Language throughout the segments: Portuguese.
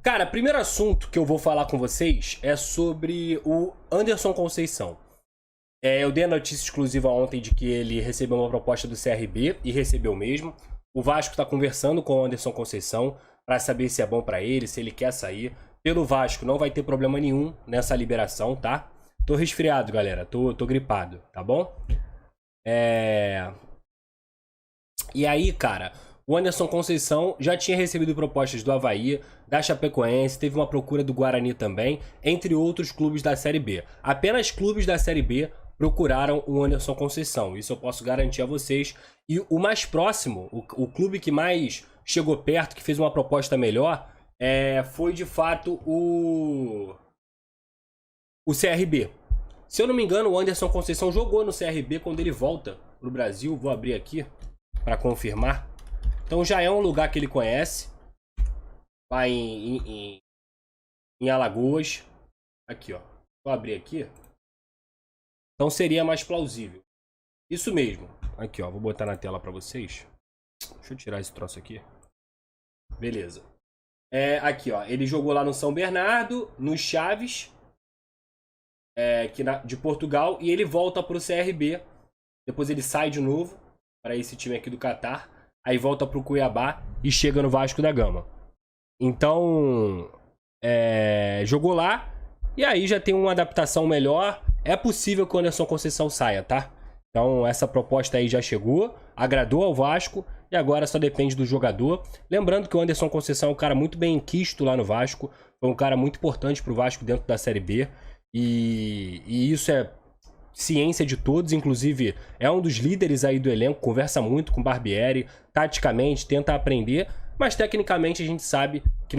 Cara, primeiro assunto que eu vou falar com vocês é sobre o Anderson Conceição. Eu dei a notícia exclusiva ontem de que ele recebeu uma proposta do CRB e recebeu mesmo. O Vasco tá conversando com o Anderson Conceição para saber se é bom para ele, se ele quer sair. Pelo Vasco não vai ter problema nenhum nessa liberação, tá? Tô resfriado, galera. Tô gripado, tá bom? E aí, cara, o Anderson Conceição já tinha recebido propostas do Avaí, da Chapecoense, teve uma procura do Guarani também, entre outros clubes da Série B. Apenas clubes da Série B procuraram o Anderson Conceição, isso eu posso garantir a vocês. E o mais próximo, o clube que mais chegou perto, que fez uma proposta melhor, foi de fato o CRB. Se eu não me engano, o Anderson Conceição jogou no CRB quando ele volta pro Brasil. Vou abrir aqui para confirmar. Então já é um lugar que ele conhece. Lá em Alagoas. Aqui, ó. Vou abrir aqui. Então seria mais plausível. Isso mesmo. Aqui, ó. Vou botar na tela para vocês. Deixa eu tirar esse troço aqui. Beleza. Aqui, ó. Ele jogou lá no São Bernardo, no Chaves, de Portugal. E ele volta pro CRB. Depois ele sai de novo para esse time aqui do Catar. Aí volta pro Cuiabá e chega no Vasco da Gama. Então, jogou lá e aí já tem uma adaptação melhor. É possível que o Anderson Conceição saia, tá? Então essa proposta aí já chegou, agradou ao Vasco e agora só depende do jogador. Lembrando que o Anderson Conceição é um cara muito bem quisto lá no Vasco. Foi um cara muito importante pro Vasco dentro da Série B. E isso é ciência de todos, inclusive é um dos líderes aí do elenco, conversa muito com o Barbieri, taticamente, tenta aprender, mas tecnicamente a gente sabe que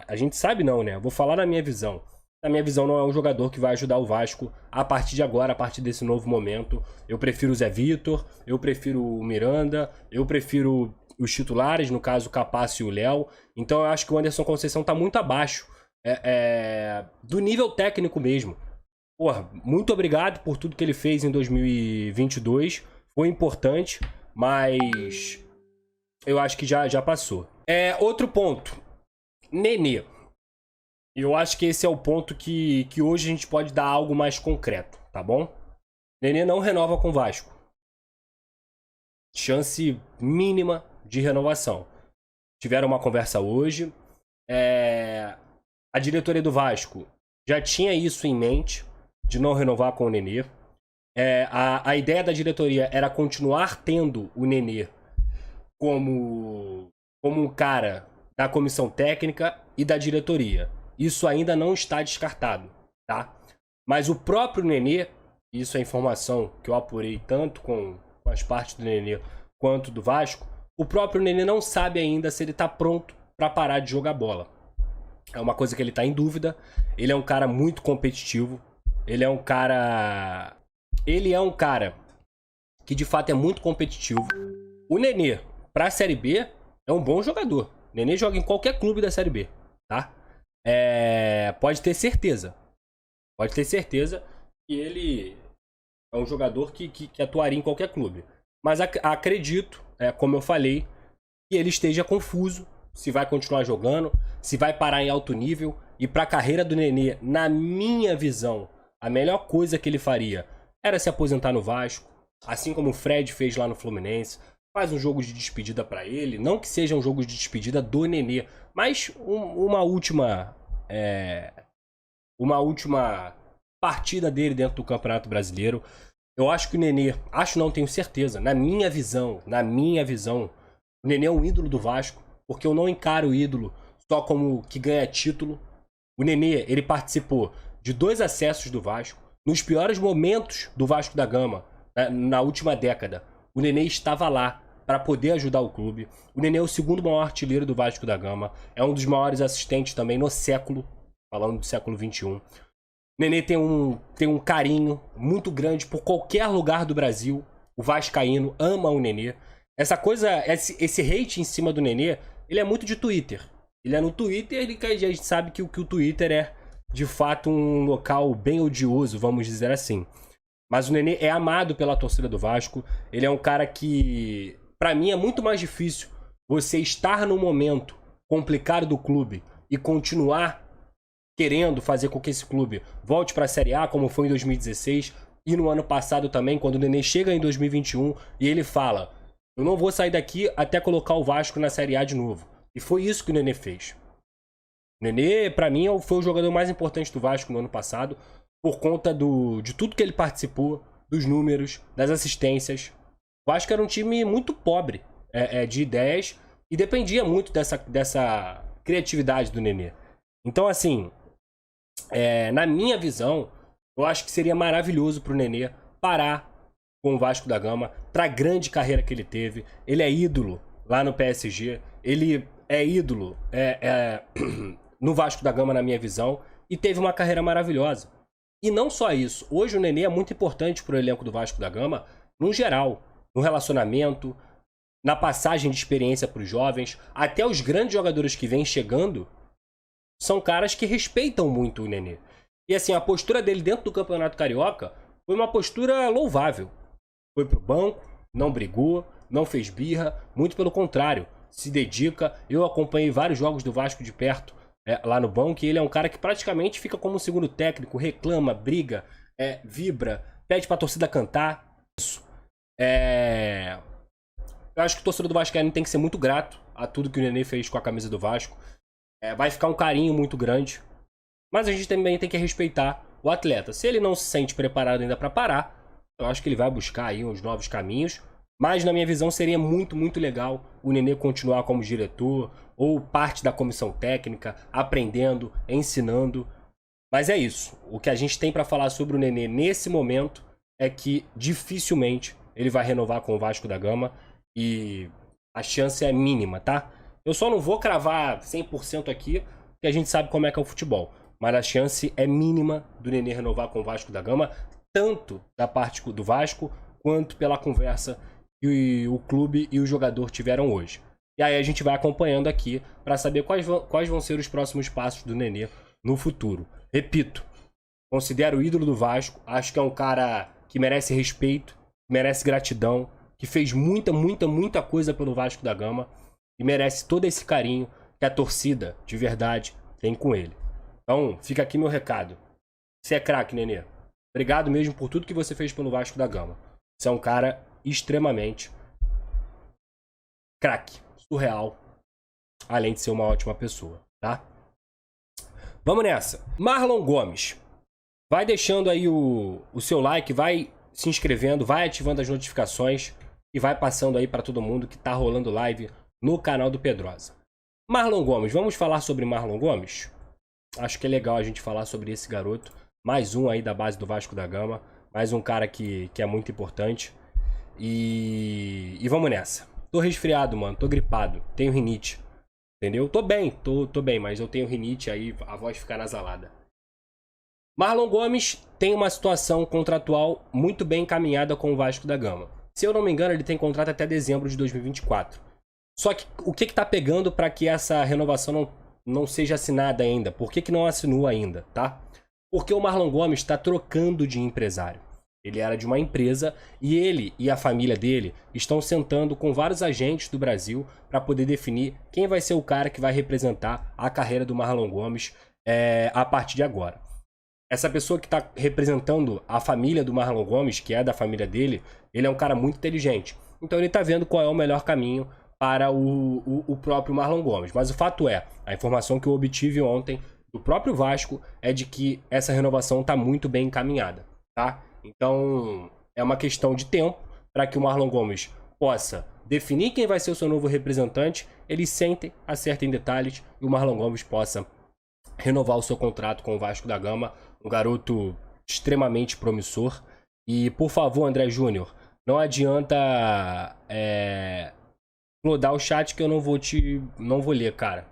a gente sabe não, né? Vou falar na minha visão. Na minha visão não é um jogador que vai ajudar o Vasco a partir de agora, a partir desse novo momento. Eu prefiro o Zé Vitor, eu prefiro o Miranda, eu prefiro os titulares, no caso o Capasso e o Léo. Então eu acho que o Anderson Conceição tá muito abaixo do nível técnico mesmo. Porra, muito obrigado por tudo que ele fez em 2022. Foi importante, mas eu acho que já passou. Outro ponto. Nenê. Eu acho que esse é o ponto que hoje a gente pode dar algo mais concreto, tá bom? Nenê não renova com o Vasco. Chance mínima de renovação. Tiveram uma conversa hoje. A diretoria do Vasco já tinha isso em mente, de não renovar com o Nenê. A ideia da diretoria era continuar tendo o Nenê como um cara da comissão técnica e da diretoria. Isso ainda não está descartado, tá? Mas o próprio Nenê, isso é informação que eu apurei tanto com as partes do Nenê quanto do Vasco, o próprio Nenê não sabe ainda se ele está pronto para parar de jogar bola. É uma coisa que ele está em dúvida. Ele é um cara muito competitivo. Ele é um cara que de fato é muito competitivo. O Nenê, pra Série B, é um bom jogador. O Nenê joga em qualquer clube da Série B, tá? Pode ter certeza. Pode ter certeza que ele é um jogador que atuaria em qualquer clube. Mas acredito, como eu falei, que ele esteja confuso se vai continuar jogando, se vai parar em alto nível. E pra carreira do Nenê, na minha visão, a melhor coisa que ele faria era se aposentar no Vasco, assim como o Fred fez lá no Fluminense. Faz um jogo de despedida pra ele, não que seja um jogo de despedida do Nenê, mas uma última partida dele dentro do Campeonato Brasileiro. Eu acho que o Nenê, tenho certeza, na minha visão, o Nenê é um ídolo do Vasco, porque eu não encaro o ídolo só como que ganha título. O Nenê, ele participou de 2 acessos do Vasco, nos piores momentos do Vasco da Gama, na última década. O Nenê estava lá para poder ajudar o clube. O Nenê é o segundo maior artilheiro do Vasco da Gama, é um dos maiores assistentes também no século, falando do século XXI. O Nenê tem um carinho muito grande por qualquer lugar do Brasil. O vascaíno ama o Nenê. Essa coisa, esse hate em cima do Nenê, ele é muito de Twitter. Ele é no Twitter, a gente sabe que o Twitter é, de fato, um local bem odioso, vamos dizer assim. Mas o Nenê é amado pela torcida do Vasco. Ele é um cara que, pra mim, é muito mais difícil você estar num momento complicado do clube e continuar querendo fazer com que esse clube volte para a Série A, como foi em 2016 e no ano passado também, quando o Nenê chega em 2021 e ele fala: eu não vou sair daqui até colocar o Vasco na Série A de novo. E foi isso que o Nenê fez. O Nenê, pra mim, foi o jogador mais importante do Vasco no ano passado, por conta de tudo que ele participou, dos números, das assistências. O Vasco era um time muito pobre de ideias e dependia muito dessa criatividade do Nenê. Então, assim, na minha visão, eu acho que seria maravilhoso pro Nenê parar com o Vasco da Gama, pra grande carreira que ele teve. Ele é ídolo lá no PSG, ele é ídolo no Vasco da Gama, na minha visão, e teve uma carreira maravilhosa. E não só isso, hoje o Nenê é muito importante pro elenco do Vasco da Gama, no geral, no relacionamento, na passagem de experiência pros jovens, até os grandes jogadores que vêm chegando são caras que respeitam muito o Nenê. E assim, a postura dele dentro do Campeonato Carioca foi uma postura louvável. Foi pro banco, não brigou, não fez birra, muito pelo contrário, se dedica. Eu acompanhei vários jogos do Vasco de perto, lá no banco, e ele é um cara que praticamente fica como segundo técnico, reclama, briga, vibra, pede pra torcida cantar. Isso. Eu acho que o torcedor do Vascaíno tem que ser muito grato a tudo que o Nenê fez com a camisa do Vasco. Vai ficar um carinho muito grande. Mas a gente também tem que respeitar o atleta. Se ele não se sente preparado ainda para parar, eu acho que ele vai buscar aí uns novos caminhos. Mas na minha visão seria muito, muito legal o Nenê continuar como diretor ou parte da comissão técnica, aprendendo, ensinando. Mas é isso. O que a gente tem para falar sobre o Nenê nesse momento é que dificilmente ele vai renovar com o Vasco da Gama e a chance é mínima, tá? Eu só não vou cravar 100% aqui, porque a gente sabe como é que é o futebol. Mas a chance é mínima do Nenê renovar com o Vasco da Gama, tanto da parte do Vasco, quanto pela conversa que o clube e o jogador tiveram hoje. E aí a gente vai acompanhando aqui para saber quais vão ser os próximos passos do Nenê no futuro. Repito, considero o ídolo do Vasco, acho que é um cara que merece respeito, merece gratidão, que fez muita, muita, muita coisa pelo Vasco da Gama e merece todo esse carinho que a torcida, de verdade, tem com ele. Então, fica aqui meu recado. Você é craque, Nenê. Obrigado mesmo por tudo que você fez pelo Vasco da Gama. Você é um cara extremamente craque, surreal, além de ser uma ótima pessoa, tá? Vamos nessa. Marlon Gomes. Vai deixando aí o seu like, vai se inscrevendo, vai ativando as notificações e vai passando aí para todo mundo que tá rolando live no canal do Pedrosa. Marlon Gomes, vamos falar sobre Marlon Gomes? Acho que é legal a gente falar sobre esse garoto. Mais um aí da base do Vasco da Gama. Mais um cara que é muito importante. E vamos nessa. Tô resfriado, mano. Tô gripado. Tenho rinite. Entendeu? Tô bem, tô bem, mas eu tenho rinite, aí a voz fica nasalada. Marlon Gomes tem uma situação contratual muito bem encaminhada com o Vasco da Gama. Se eu não me engano, ele tem contrato até dezembro de 2024. Só que o que tá pegando para que essa renovação não seja assinada ainda? Por que não assinou ainda, tá? Porque o Marlon Gomes está trocando de empresário. Ele era de uma empresa e ele e a família dele estão sentando com vários agentes do Brasil para poder definir quem vai ser o cara que vai representar a carreira do Marlon Gomes a partir de agora. Essa pessoa que está representando a família do Marlon Gomes, que é da família dele, ele é um cara muito inteligente. Então ele está vendo qual é o melhor caminho para o próprio Marlon Gomes. Mas o fato é, a informação que eu obtive ontem do próprio Vasco é de que essa renovação está muito bem encaminhada, tá? Então é uma questão de tempo para que o Marlon Gomes possa definir quem vai ser o seu novo representante, eles sentem, acertem detalhes e o Marlon Gomes possa renovar o seu contrato com o Vasco da Gama, um garoto extremamente promissor. E por favor, André Júnior, não adianta flodar o chat que eu não vou ler, cara.